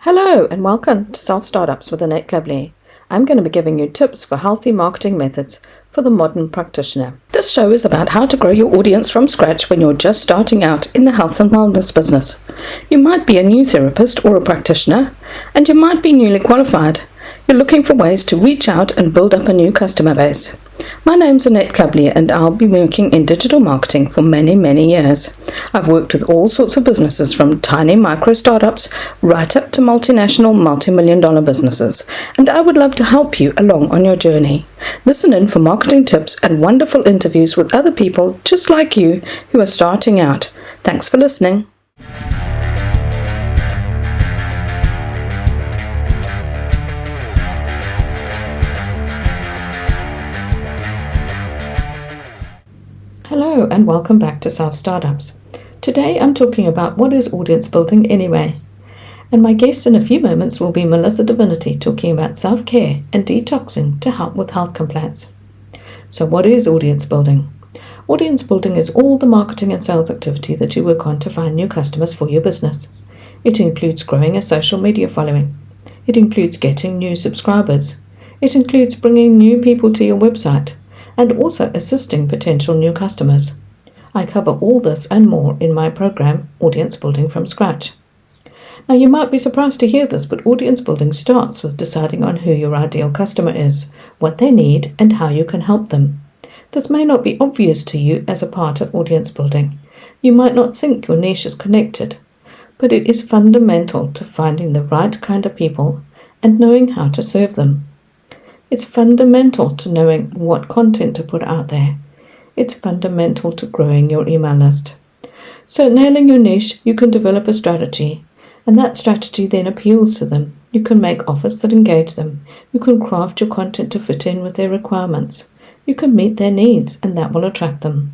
Hello and welcome to Self Startups with Annette Clubley. I'm going to be giving you tips for healthy marketing methods for the modern practitioner. This show is about how to grow your audience from scratch when you're just starting out in the health and wellness business. You might be a new therapist or a practitioner, and you might be newly qualified. You're looking for ways to reach out and build up a new customer base. My name's Annette Clubley and I'll be working in digital marketing for many years. I've worked with all sorts of businesses from tiny micro startups right up to multinational multi-million dollar businesses, and I would love to help you along on your journey. Listen in for marketing tips and wonderful interviews with other people just like you who are starting out. Thanks for listening. Hello and welcome back to Self Startups. Today I'm talking about what is audience building anyway. And my guest in a few moments will be Melissa Divinity talking about self-care and detoxing to help with health complaints. So what is audience building? Audience building is all the marketing and sales activity that you work on to find new customers for your business. It includes growing a social media following. It includes getting new subscribers. It includes bringing new people to your website, and also assisting potential new customers. I cover all this and more in my program, Audience Building from Scratch. Now you might be surprised to hear this, but audience building starts with deciding on who your ideal customer is, what they need, and how you can help them. This may not be obvious to you as a part of audience building. You might not think your niche is connected, but it is fundamental to finding the right kind of people and knowing how to serve them. It's fundamental to knowing what content to put out there. It's fundamental to growing your email list. So nailing your niche, you can develop a strategy, and that strategy then appeals to them. You can make offers that engage them. You can craft your content to fit in with their requirements. You can meet their needs, and that will attract them.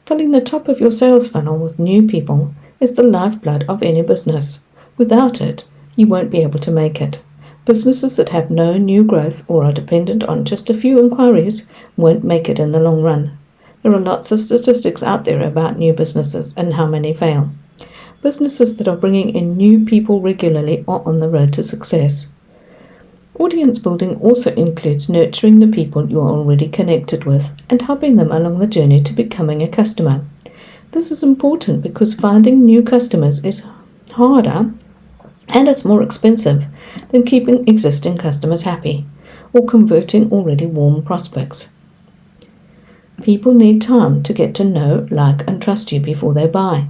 Filling the top of your sales funnel with new people is the lifeblood of any business. Without it, you won't be able to make it. Businesses that have no new growth or are dependent on just a few inquiries won't make it in the long run. There are lots of statistics out there about new businesses and how many fail. Businesses that are bringing in new people regularly are on the road to success. Audience building also includes nurturing the people you are already connected with and helping them along the journey to becoming a customer. This is important because finding new customers is harder and it's more expensive than keeping existing customers happy or converting already warm prospects. People need time to get to know, like, and trust you before they buy.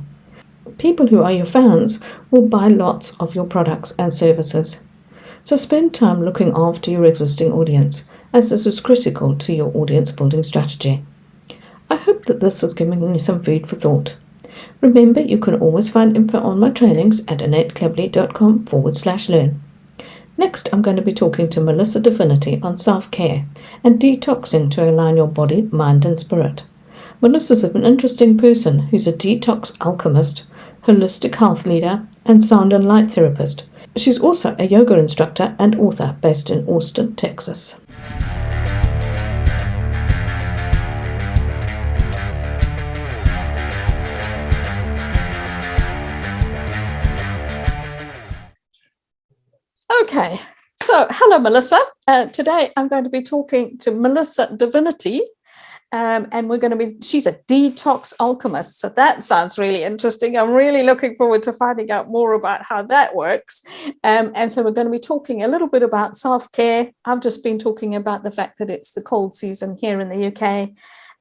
People who are your fans will buy lots of your products and services. So spend time looking after your existing audience, as this is critical to your audience building strategy. I hope that this has given you some food for thought. Remember, you can always find info on my trainings at AnnetteClubley.com/learn. Next, I'm going to be talking to Melissa Divinity on self-care and detoxing to align your body, mind, and spirit. Melissa's an interesting person who's a detox alchemist, holistic health leader, and sound and light therapist. She's also a yoga instructor and author based in Austin, Texas. Okay, so hello, Melissa. Today I'm going to be talking to Melissa Divinity, and she's a detox alchemist. So that sounds really interesting. I'm really looking forward to finding out more about how that works. And so we're going to be talking a little bit about self-care. I've just been talking about the fact that it's the cold season here in the UK.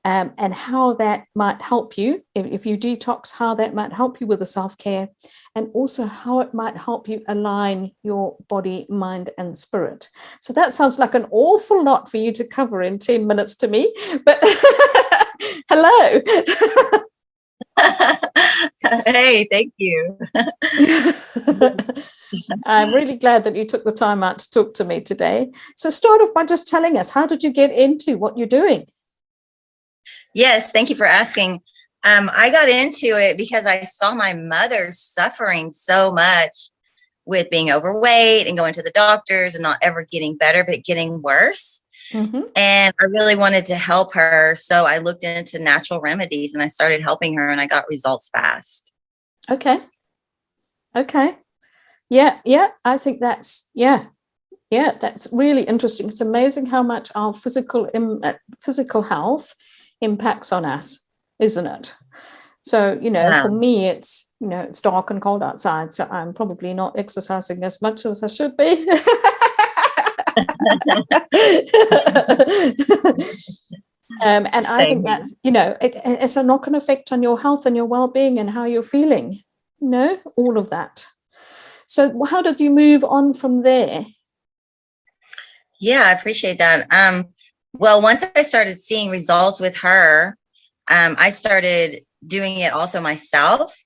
And how that might help you if you detox, how that might help you with the self-care, and also how it might help you align your body, mind, and spirit. So that sounds like an awful lot for you to cover in 10 minutes to me, but hello. Hey, thank you. I'm really glad that you took the time out to talk to me today. So start off by just telling us, how did you get into what you're doing? Yes, thank you for asking. I got into it because I saw my mother suffering so much with being overweight and going to the doctors and not ever getting better, but getting worse. Mm-hmm. And I really wanted to help her. So I looked into natural remedies and I started helping her and I got results fast. Okay. Yeah. I think that's really interesting. It's amazing how much our physical health impacts on us, isn't it? So, Yeah. for me, it's dark and cold outside, so I'm probably not exercising as much as I should be. And I think Same that, here. it's a knock-on effect on your health and your well-being and how you're feeling, all of that. So how did you move on from there? Yeah, I appreciate that. Well, once I started seeing results with her, I started doing it also myself.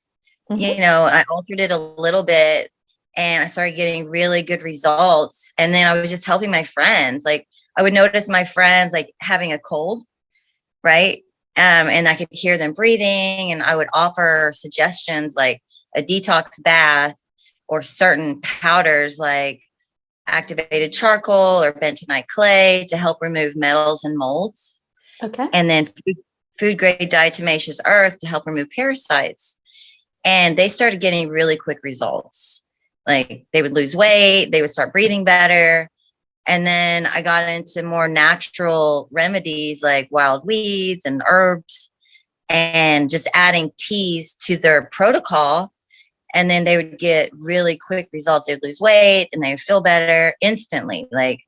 Mm-hmm. I altered it a little bit and I started getting really good results. And then I was just helping my friends. Like I would notice my friends like having a cold, right? And I could hear them breathing, and I would offer suggestions like a detox bath or certain powders like activated charcoal or bentonite clay to help remove metals and molds. Okay. And then food grade diatomaceous earth to help remove parasites. And they started getting really quick results. Like they would lose weight, they would start breathing better. And then I got into more natural remedies like wild weeds and herbs and just adding teas to their protocol. And then they would get really quick results. They would lose weight and they would feel better instantly, like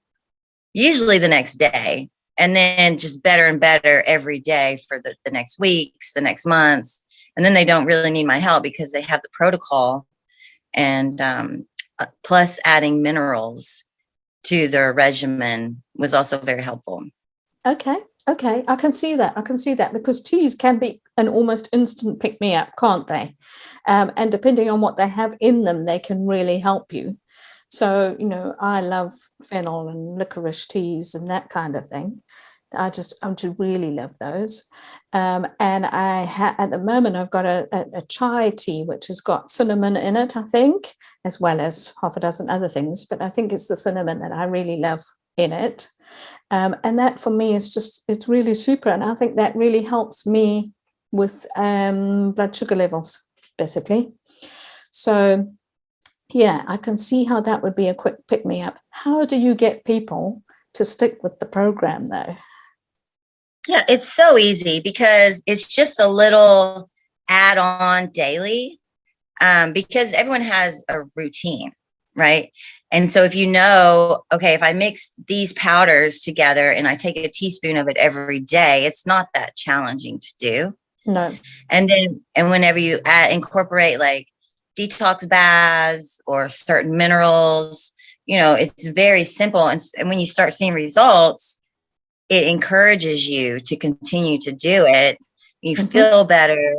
usually the next day. And then just better and better every day for the next weeks, the next months. And then they don't really need my help because they have the protocol. And plus adding minerals to their regimen was also very helpful. Okay. Okay. I can see that. I can see that because teas can be an almost instant pick me up, can't they? And depending on what they have in them, they can really help you. So, I love fennel and licorice teas and that kind of thing. I just really love those. And at the moment, I've got a chai tea, which has got cinnamon in it, I think, as well as half a dozen other things. But I think it's the cinnamon that I really love in it. And that for me it's really super. And I think that really helps me with blood sugar levels, basically. So, yeah, I can see how that would be a quick pick me up. How do you get people to stick with the program, though? Yeah, it's so easy because it's just a little add on daily, because everyone has a routine, right? And so if okay, if I mix these powders together and I take a teaspoon of it every day, it's not that challenging to do. No. And whenever you incorporate like detox baths or certain minerals, it's very simple. And when you start seeing results, it encourages you to continue to do it. You Mm-hmm. feel better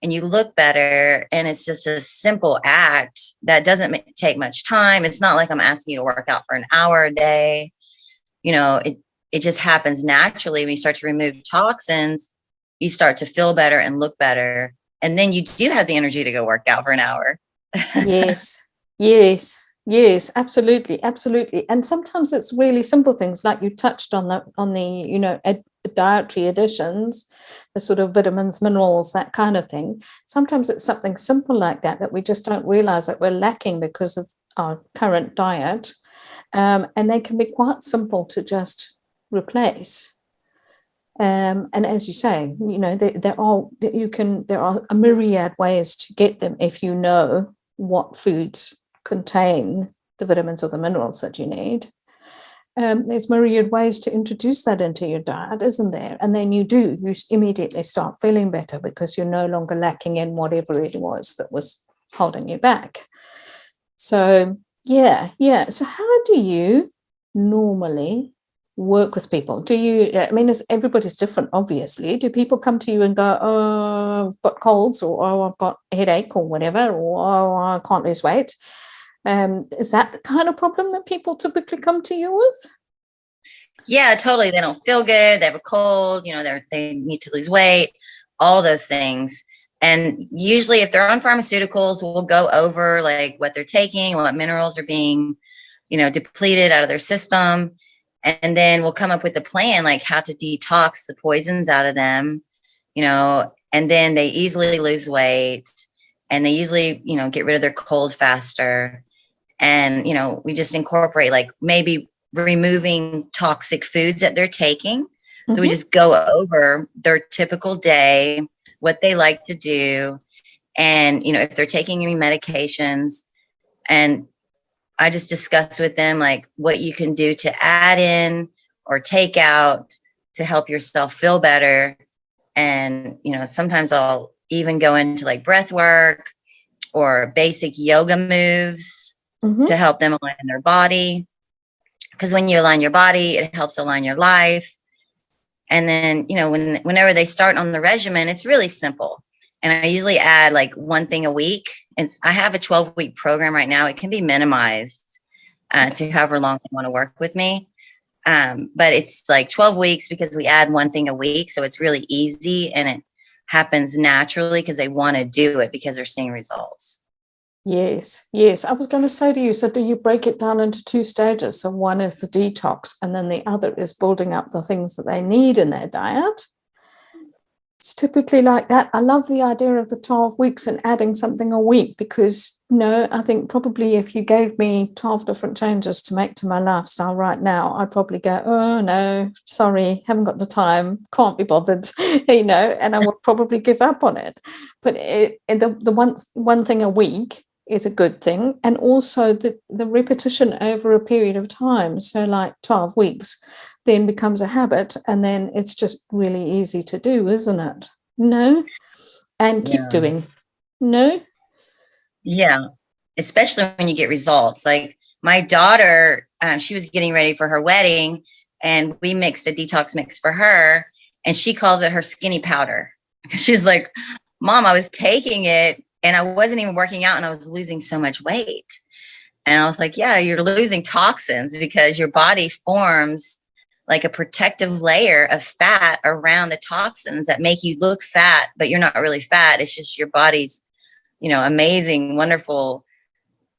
and you look better. And it's just a simple act that doesn't take much time. It's not like I'm asking you to work out for an hour a day. It just happens naturally. When you start to remove toxins, you start to feel better and look better. And then you do have the energy to go work out for an hour. Yes, yes, absolutely, absolutely. And sometimes it's really simple things like you touched on the dietary additions, the sort of vitamins, minerals, that kind of thing. Sometimes it's something simple like that we just don't realize that we're lacking because of our current diet, and they can be quite simple to just replace. And as you say, there are a myriad ways to get them if you know what foods contain the vitamins or the minerals that you need. There's myriad ways to introduce that into your diet, isn't there? And then you immediately start feeling better because you're no longer lacking in whatever it was that was holding you back. So, yeah. So how do you normally work with people? I mean, everybody's different, obviously. Do people come to you and go, oh, I've got colds, or oh, I've got a headache, or whatever, or oh, I can't lose weight? Is that the kind of problem that people typically come to you with? Yeah, totally. They don't feel good. They have a cold, they need to lose weight, all those things. And usually if they're on pharmaceuticals, we'll go over like what they're taking, what minerals are being, depleted out of their system. And then we'll come up with a plan, like how to detox the poisons out of them, and then they easily lose weight and they usually, get rid of their cold faster. And, we just incorporate like maybe removing toxic foods that they're taking. So we just go over their typical day, what they like to do. And, if they're taking any medications, and I just discuss with them like what you can do to add in or take out to help yourself feel better. And, sometimes I'll even go into like breath work or basic yoga moves to help them align their body. Because when you align your body, it helps align your life. And then, whenever they start on the regimen, it's really simple. And I usually add like one thing a week. I have a 12-week program right now. It can be minimized to however long they want to work with me. But it's like 12 weeks because we add one thing a week. So it's really easy and it happens naturally because they want to do it because they're seeing results. Yes. I was going to say to you, so do you break it down into 2 stages? So one is the detox, and then the other is building up the things that they need in their diet. It's typically like that. I love the idea of the 12 weeks and adding something a week because, I think probably if you gave me 12 different changes to make to my lifestyle right now, I'd probably go, oh, no, sorry, haven't got the time, can't be bothered, and I would probably give up on it. But the one thing a week is a good thing. And also the repetition over a period of time. So like 12 weeks then becomes a habit, and then it's just really easy to do, isn't it? No? And keep doing. No? Yeah. Especially when you get results. Like my daughter, she was getting ready for her wedding and we mixed a detox mix for her and she calls it her skinny powder. She's like, Mom, I was taking it and I wasn't even working out and I was losing so much weight. And I was like, yeah, you're losing toxins because your body forms like a protective layer of fat around the toxins that make you look fat, but you're not really fat. It's just your body's, amazing, wonderful,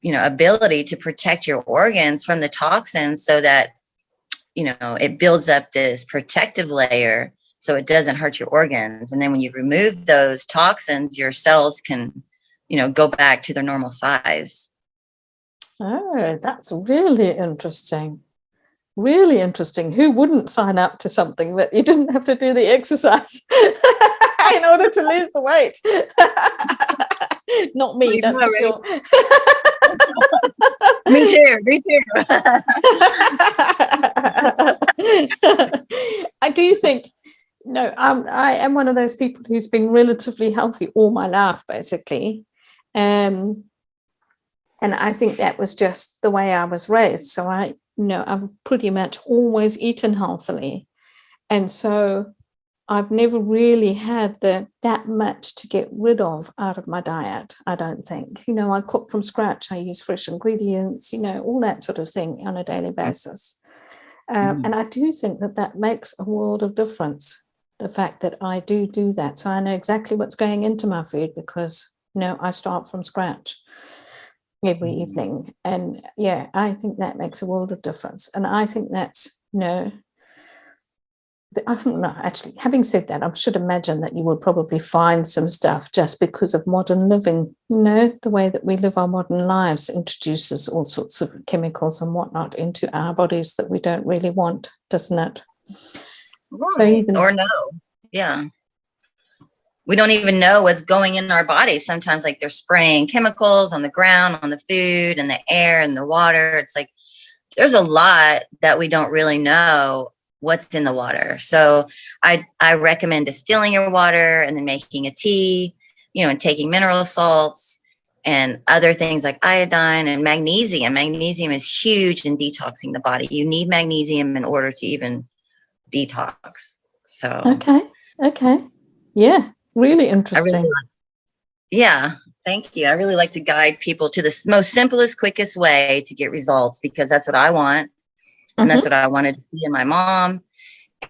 ability to protect your organs from the toxins so that, it builds up this protective layer so it doesn't hurt your organs. And then when you remove those toxins, your cells can, go back to their normal size. Oh, that's really interesting. Really interesting. Who wouldn't sign up to something that you didn't have to do the exercise in order to lose the weight? Not me, that's for sure. Me too. I do think, I am one of those people who's been relatively healthy all my life, basically. And I think that was just the way I was raised. So I've pretty much always eaten healthily. And so I've never really had that much to get rid of out of my diet, I don't think. I cook from scratch. I use fresh ingredients, all that sort of thing on a daily basis. And I do think that makes a world of difference, the fact that I do that. So I know exactly what's going into my food because, I start from scratch every evening. And yeah, I think that makes a world of difference. And I think that's, actually, having said that, I should imagine that you will probably find some stuff just because of modern living. The way that we live our modern lives introduces all sorts of chemicals and whatnot into our bodies that we don't really want, doesn't it? Right. So yeah. We don't even know what's going in our bodies. Sometimes like they're spraying chemicals on the ground, on the food and the air and the water. It's like, there's a lot that we don't really know what's in the water. So I recommend distilling your water and then making a tea, and taking mineral salts and other things like iodine and magnesium. Magnesium is huge in detoxing the body. You need magnesium in order to even detox. So okay. Yeah. Really interesting. Yeah, thank you. I really like to guide people to the most simplest, quickest way to get results because that's what I want. And that's what I wanted to be in my mom.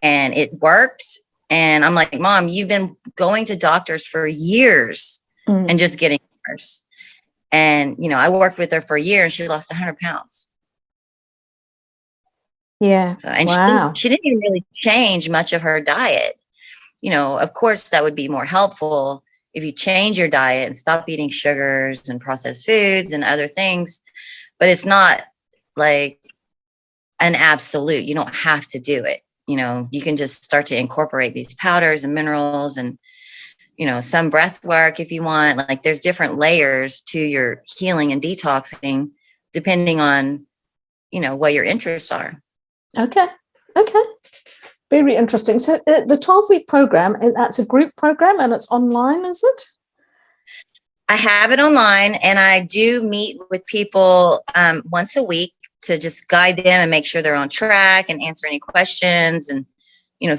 And it worked. And I'm like, Mom, you've been going to doctors for years and just getting worse. And, I worked with her for a year and she lost 100 pounds. Yeah. So, and wow. She didn't even really change much of her diet. Of course, that would be more helpful if you change your diet and stop eating sugars and processed foods and other things. but it's not like an absolute. You don't have to do it. You can just start to incorporate these powders and minerals and, some breath work if you want. Like there's different layers to your healing and detoxing depending on, what your interests are. Okay. Very interesting. So the 12-week program, that's a group program and it's online, is it? I have it online, and I do meet with people once a week to just guide them and make sure they're on track and answer any questions and,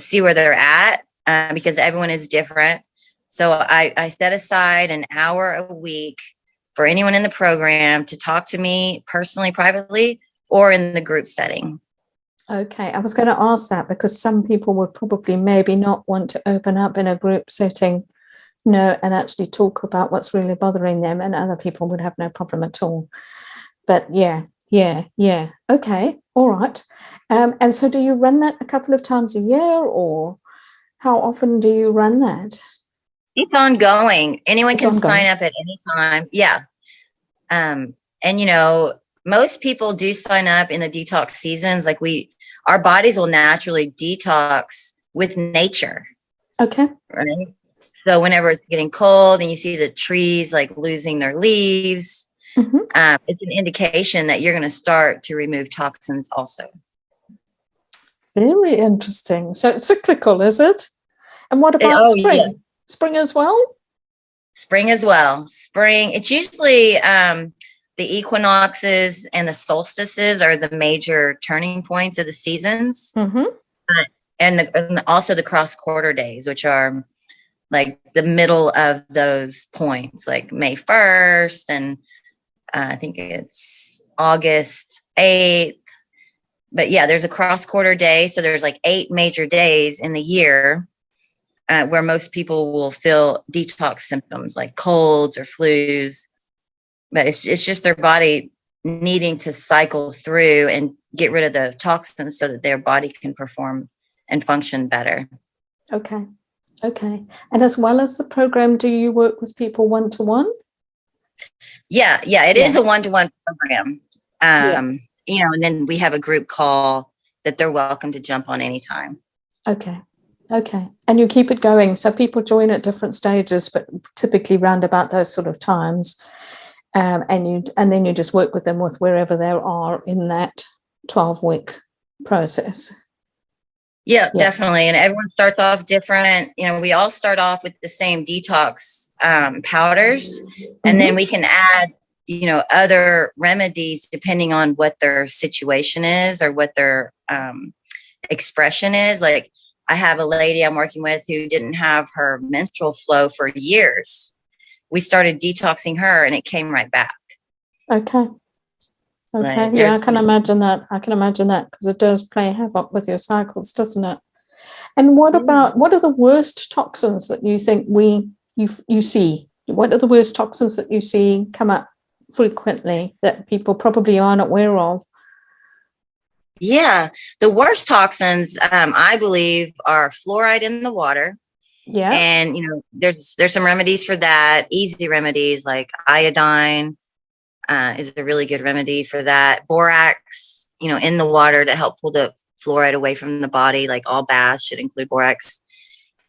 see where they're at because everyone is different. So I set aside an hour a week for anyone in the program to talk to me personally, privately, or in the group setting. Okay, I was going to ask that because some people would probably maybe not want to open up in a group setting, and actually talk about what's really bothering them, and other people would have no problem at all. But yeah. Okay, all right. And so do you run that a couple of times a year, or how often do you run that? It's ongoing. Anyone can sign up at any time. Yeah. And, most people do sign up in the detox seasons. Like our bodies will naturally detox with nature. Okay. Right. So whenever it's getting cold and you see the trees like losing their leaves, it's an indication that you're going to start to remove toxins also. Very interesting. So it's cyclical, is it? And what about spring? Yeah. Spring as well? Spring as well. Spring. It's usually the equinoxes and the solstices are the major turning points of the seasons. And also the cross quarter days, which are like the middle of those points, like May 1st, and I think it's August 8th. But yeah, there's a cross quarter day. So there's like 8 major days in the year where most people will feel detox symptoms like colds or flus. But it's just their body needing to cycle through and get rid of the toxins so that their body can perform and function better. Okay. And as well as the program, do you work with people one-to-one? Yeah, it is a one-to-one program. And then we have a group call that they're welcome to jump on anytime. Okay. And you keep it going. So people join at different stages, but typically round about those sort of times. And then you just work with them with wherever they are in that 12-week process. Yeah, definitely. And everyone starts off different. We all start off with the same detox powders, and then we can add, other remedies depending on what their situation is or what their expression is. Like I have a lady I'm working with who didn't have her menstrual flow for years. We started detoxing her and it came right back. Okay. Like I can imagine that. Because it does play havoc with your cycles, doesn't it? And what are the worst toxins that you think you see? What are the worst toxins that you see come up frequently that people probably aren't aware of? Yeah, the worst toxins, I believe, are fluoride in the water. Yeah. And, there's some remedies for that, easy remedies like iodine is a really good remedy for that. Borax, in the water to help pull the fluoride away from the body, like all baths should include borax.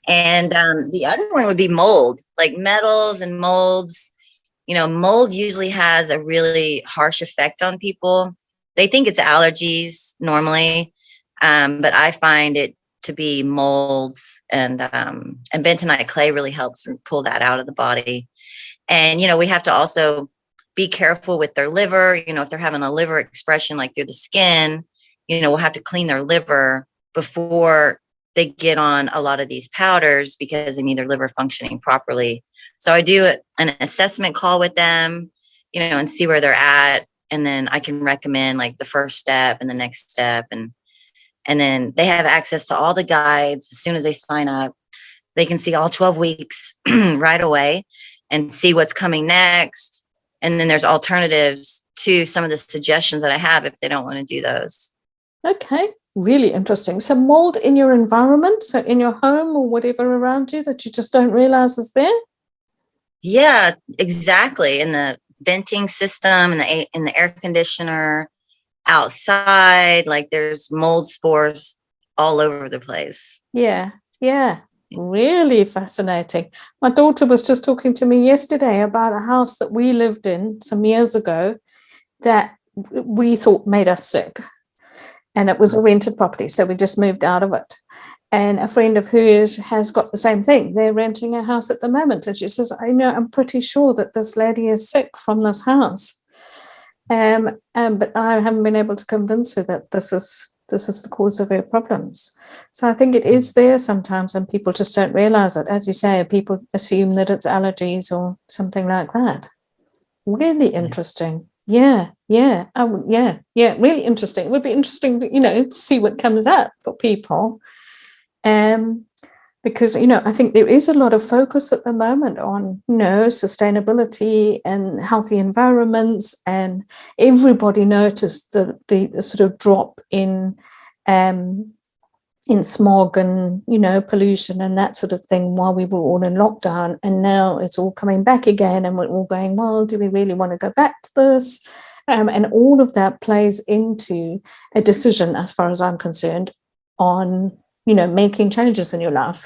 And the other one would be mold, like metals and molds. Mold usually has a really harsh effect on people. They think it's allergies normally, but I find it to be molds, and bentonite clay really helps pull that out of the body. And, we have to also be careful with their liver. If they're having a liver expression like through the skin, we'll have to clean their liver before they get on a lot of these powders because they need their liver functioning properly. So I do an assessment call with them, and see where they're at. And then I can recommend like the first step and the next step. And then they have access to all the guides as soon as they sign up. They can see all 12 weeks right away and see what's coming next. And then there's alternatives to some of the suggestions that I have if they don't want to do those. Okay, really interesting. So mold in your environment, so in your home or whatever around you that you just don't realize is there? Yeah, exactly. In the venting system in the air conditioner, outside, like there's mold spores all over the place. Yeah, yeah, really fascinating. My daughter was just talking to me yesterday about a house that we lived in some years ago that we thought made us sick. And it was a rented property, so we just moved out of it. And a friend of hers has got the same thing. They're renting a house at the moment. And she says, I'm pretty sure that this lady is sick from this house. But I haven't been able to convince her that this is the cause of her problems. So I think it is there sometimes, and people just don't realize it. As you say, people assume that it's allergies or something like that. Really interesting. Yeah, really interesting. It would be interesting to see what comes up for people. Because I think there is a lot of focus at the moment on sustainability and healthy environments, and everybody noticed the sort of drop in smog and pollution and that sort of thing while we were all in lockdown, and now it's all coming back again, and we're all going, well, do we really want to go back to this? And all of that plays into a decision, as far as I'm concerned, on making changes in your life,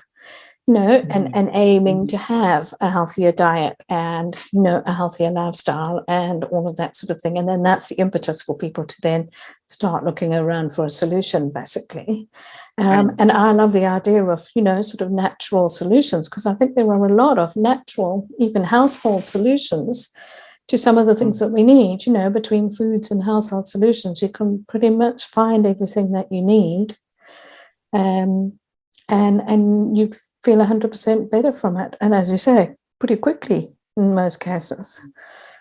and aiming to have a healthier diet and a healthier lifestyle and all of that sort of thing. And then that's the impetus for people to then start looking around for a solution, basically. And I love the idea of sort of natural solutions, because I think there are a lot of natural, even household solutions to some of the things that we need. Between foods and household solutions, you can pretty much find everything that you need. And you feel 100% better from it. And as you say, pretty quickly in most cases.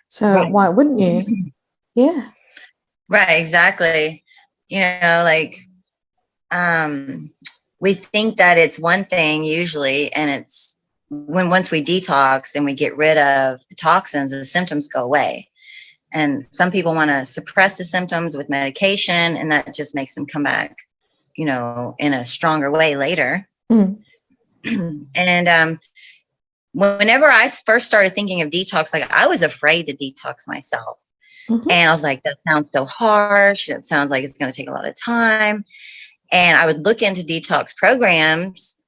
So why wouldn't you? Yeah. Right, exactly. We think that it's one thing usually, and it's once we detox and we get rid of the toxins, the symptoms go away. And some people want to suppress the symptoms with medication, and that just makes them come back in a stronger way later. Mm. And whenever I first started thinking of detox, like I was afraid to detox myself. Mm-hmm. And I was like, that sounds so harsh. It sounds like it's going to take a lot of time. And I would look into detox programs,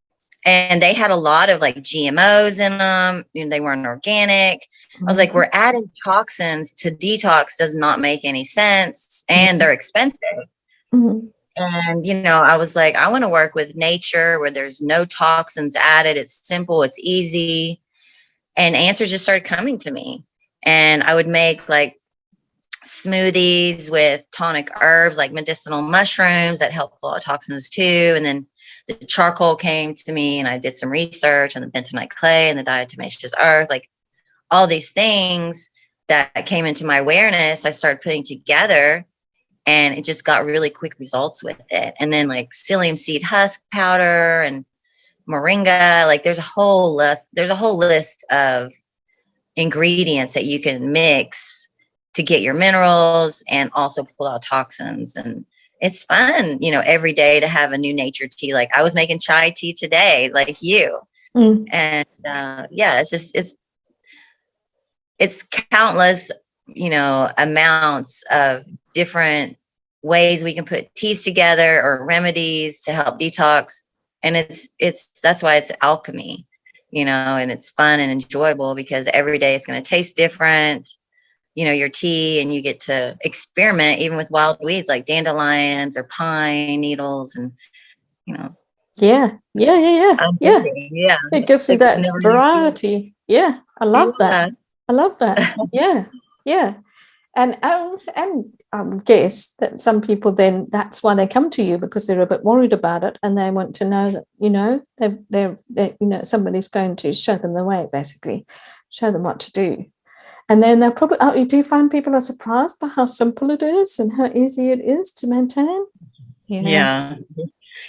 and they had a lot of like GMOs in them. They weren't organic. I was like, we're adding toxins to detox does not make any sense. And they're expensive. Mm-hmm. And, I was like, I want to work with nature where there's no toxins added. It's simple. It's easy. And answers just started coming to me. And I would make like smoothies with tonic herbs, like medicinal mushrooms that help pull out toxins too. And then the charcoal came to me, and I did some research on the bentonite clay and the diatomaceous earth, like all these things that came into my awareness. I started putting together, and it just got really quick results with it. And then like psyllium seed husk powder and moringa, like there's a whole list of ingredients that you can mix to get your minerals and also pull out toxins. And it's fun, every day to have a new nature tea. Like I was making chai tea today, like you. And it's countless, amounts of different ways we can put teas together or remedies to help detox. And that's why it's alchemy, and it's fun and enjoyable, because every day it's going to taste different, your tea, and you get to experiment even with wild weeds like dandelions or pine needles, and Yeah. It gives you that variety. Yeah, I love that. Yeah. And I guess that some people then, that's why they come to you, because they're a bit worried about it, and they want to know that they're somebody's going to show them the way, basically show them what to do. And then they'll probably, do you find people are surprised by how simple it is and how easy it is to maintain? Yeah.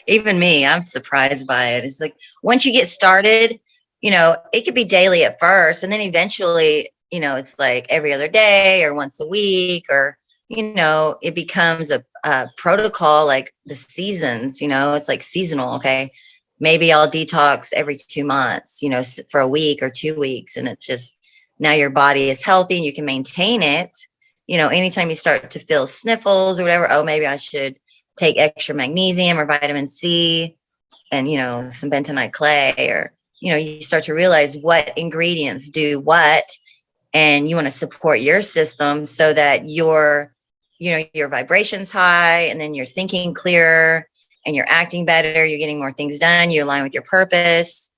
Even me, I'm surprised by it. It's like once you get started, it could be daily at first, and then eventually, it's like every other day or once a week, or, it becomes a protocol, like the seasons, it's like seasonal. Okay. Maybe I'll detox every 2 months, for a week or 2 weeks. And it just now your body is healthy and you can maintain it. Anytime you start to feel sniffles or whatever, oh, maybe I should take extra magnesium or vitamin C and, some bentonite clay, or, you start to realize what ingredients do what, and you want to support your system so that your vibration's high, and then you're thinking clearer and you're acting better. You're getting more things done. You align with your purpose.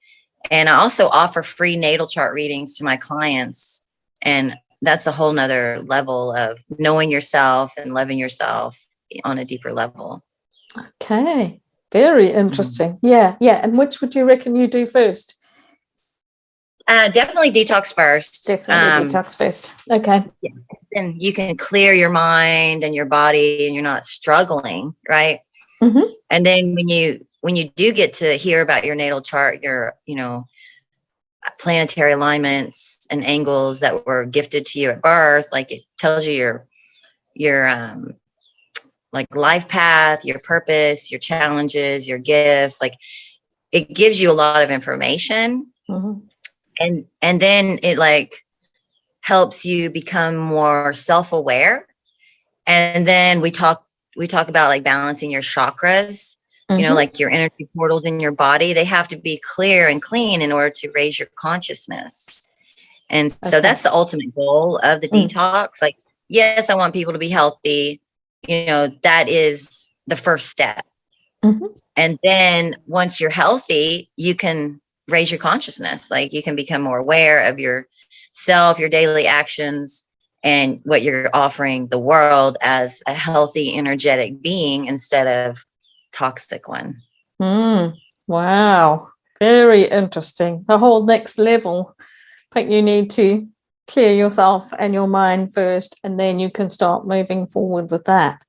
And I also offer free natal chart readings to my clients. And that's a whole nother level of knowing yourself and loving yourself on a deeper level. Okay. Very interesting. Yeah. And which would you reckon you do first? Definitely detox first. Detox first. Okay. Yeah. And you can clear your mind and your body, and you're not struggling, right? Mm-hmm. And then when you do get to hear about your natal chart, your planetary alignments and angles that were gifted to you at birth, like it tells you your like life path, your purpose, your challenges, your gifts. Like it gives you a lot of information. Mm-hmm. And then it like helps you become more self-aware. And then we talk about like balancing your chakras. Mm-hmm. Like your energy portals in your body, they have to be clear and clean in order to raise your consciousness. And so that's the ultimate goal of the detox. Like, yes, I want people to be healthy. That is the first step. Mm-hmm. And then once you're healthy, you can raise your consciousness. Like you can become more aware of yourself, your daily actions, and what you're offering the world as a healthy, energetic being instead of toxic one. Wow. Very interesting. The whole next level. I think you need to clear yourself and your mind first, and then you can start moving forward with that.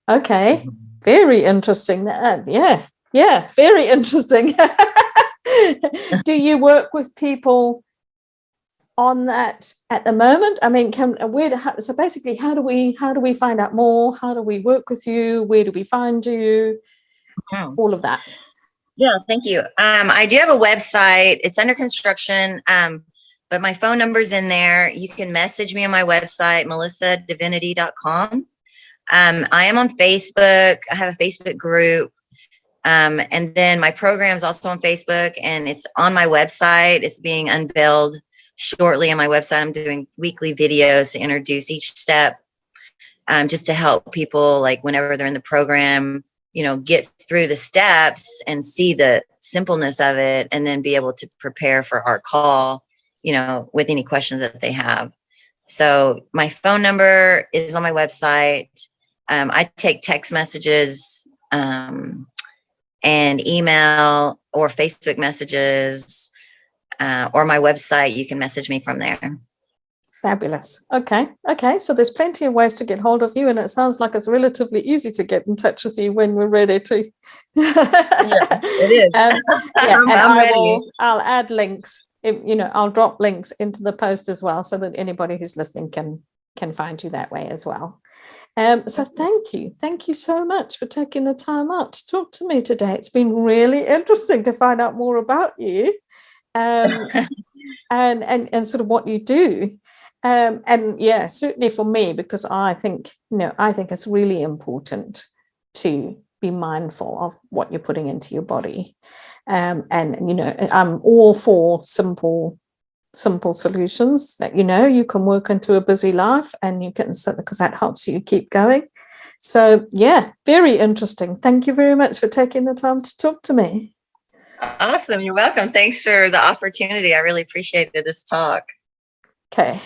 Okay. Very interesting. Yeah, very interesting. Do you work with people on that at the moment? I mean, so basically, how do we find out more? How do we work with you? Where do we find you? All of that. Yeah, thank you. I do have a website. It's under construction, but my phone number's in there. You can message me on my website, melissadivinity.com. I am on Facebook. I have a Facebook group. And then my program is also on Facebook, and it's on my website. It's being unveiled shortly on my website. I'm doing weekly videos to introduce each step, just to help people, like whenever they're in the program, get through the steps and see the simpleness of it, and then be able to prepare for our call, with any questions that they have. So my phone number is on my website. I take text messages, and email or Facebook messages, or my website. You can message me from there. Fabulous. Okay. So there's plenty of ways to get hold of you, and it sounds like it's relatively easy to get in touch with you when we're ready to. Yeah, it is. I'm ready. I'll add links. I'll drop links into the post as well, so that anybody who's listening can find you that way as well. So thank you so much for taking the time out to talk to me today. It's been really interesting to find out more about you, and sort of what you do. And yeah, certainly for me, because I think it's really important to be mindful of what you're putting into your body. And I'm all for simple solutions that you can work into a busy life, and you can, because that helps you keep going. So yeah, very interesting. Thank you very much for taking the time to talk to me. Awesome. You're welcome. Thanks for the opportunity. I really appreciated this talk. Okay.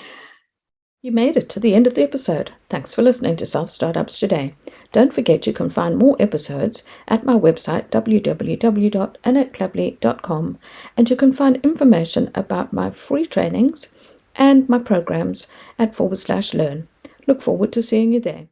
You made it to the end of the episode. Thanks for listening to Self Startups Today. Don't forget you can find more episodes at my website www.annetteclubley.com, and you can find information about my free trainings and my programs at /learn. Look forward to seeing you there.